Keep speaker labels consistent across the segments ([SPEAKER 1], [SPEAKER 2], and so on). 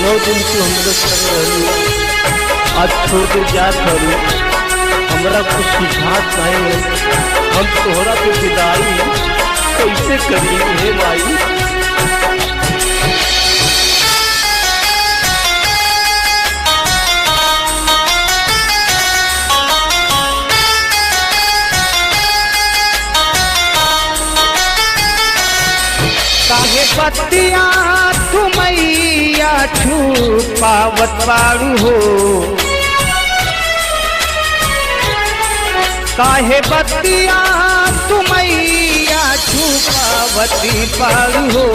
[SPEAKER 1] 9 दिन से हम लोग संग रही, आज छोड़ के जात हरी, हमरा कुछ सुझात नहीं है। हम तोहरा के विदाई कैसे करी हे माई।
[SPEAKER 2] काहे बतिया तुमैया छुपावत बारू हो, काहे बतिया तुमैया छुपावती बारू हो।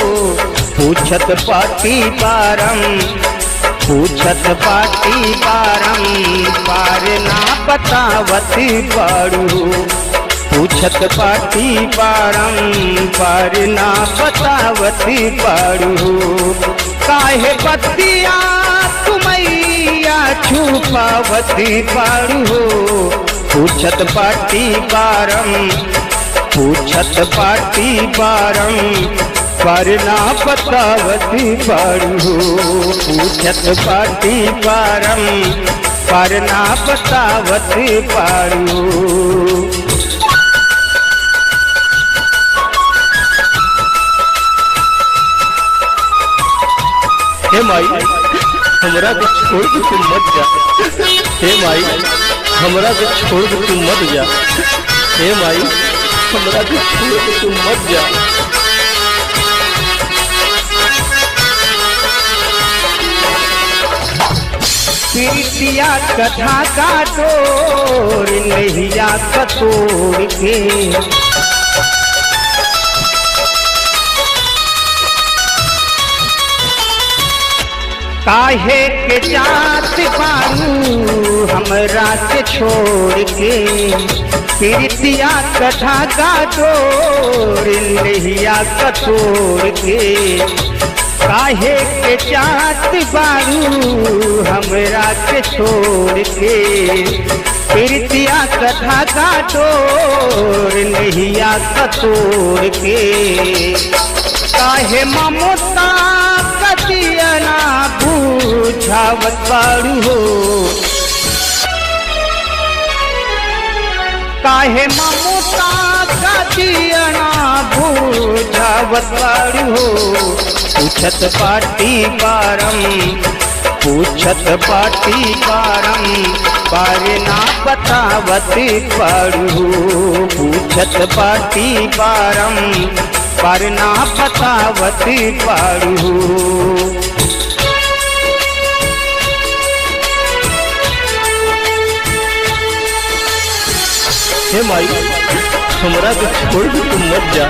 [SPEAKER 2] पूछत पाटी बारम, पूछत पाटी बारम, पार ना बतावती बारू हो। पूछत पाटी बारम, पार ना बतावती बारू। काहे बतिया तुमैया छुपावती बारू हो। पूछत पाटी बारम, पूछत पाटी बारम, पार ना बतावती बारू। पूछत पाटी बारम, पार ना बतावती बारू।
[SPEAKER 1] हे माई हमरा के छोड़ के तुम मत जा। हे माई हमरा के छोड़ के तुम मत जा। हे माई हमरा के छोड़ के तुम मत जा।
[SPEAKER 2] प्रीतिया कथा का डोर नैया कतोड़ के, काहे के जात बारू हमरा से छोड़ के। प्रीतिया कथा का डोर नैया कतोड़ के, काहे के जात बारू हमरा से छोड़ के। प्रीतिया कथा का डोर नैया कतोड़ के, काहे ममता कतियना बुझावत बारू हो। काहे ममता कतियना बुझावत बारू हो। पूछत पाटी बारम, पूछत पाटी बारम, पार ना बतावती बारू। पूछत पाटी बारम, पार ना बतावती बारू।
[SPEAKER 1] हे माई हमरा के छोड़ के तुम मत जा।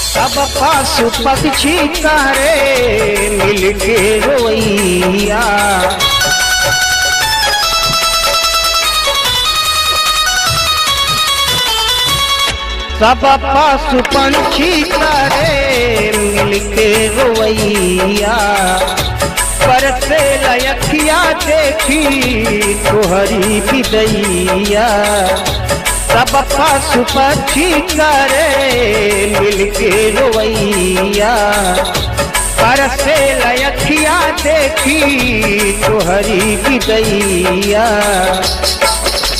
[SPEAKER 2] सब पशु पक्षी करे मिलके रोइया, सब पशु पंछी करे मिलके रोइया। परसे लयखिया देखी तोहरी विदैया, सब पशु पक्षी करे मिलके रोइया। परसे लयखिया देखी तोहरी विदैया,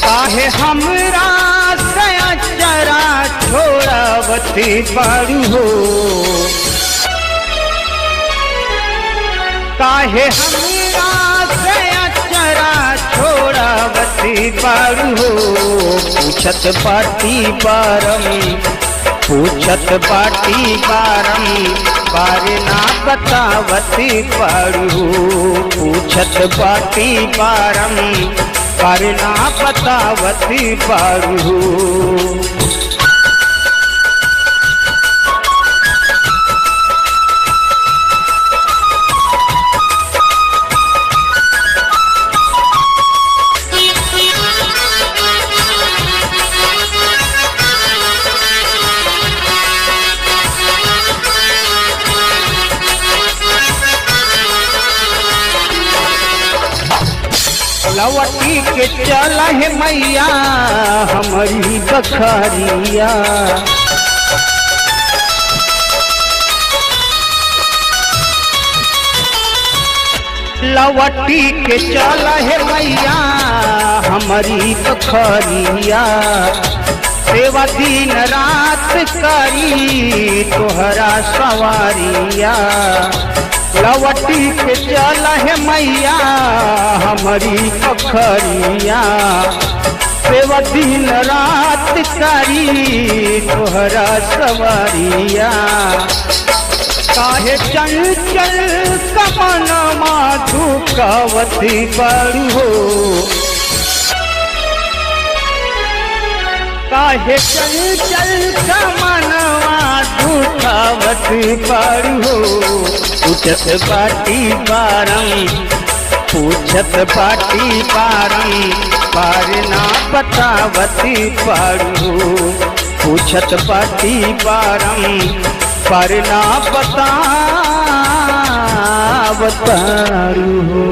[SPEAKER 2] काहे हमरा सयचरा छोड़ावती बारू हो। काहे हमरा सयचरा छोड़ावती बारू हो। पूछत पाटी बारम, पूछत पाटी बारम, पार ना बतावती बारू। पूछत पाटी बारम, पार ना बतावती बारू। लवटी के चल है मैया हमारी बखरिया। लवटी के चल है मैया हमारी बखरिया। सेवा दिन रात करी तोहरा सवारिया। लवटी के चल है मैया हमारी बखरिया। सेवा दिन रात करी तोहरा सवारिया। काहे चंचल कमन माधुकवती बड़ू हो। काहे चंचल कमन माधुकवती बड़ू हो। पूछत बाटी बारम पूछत बाटी बारम पार ना बतावती बड़ू। पूछत बाटी बारम पर ना बतावतारू हो।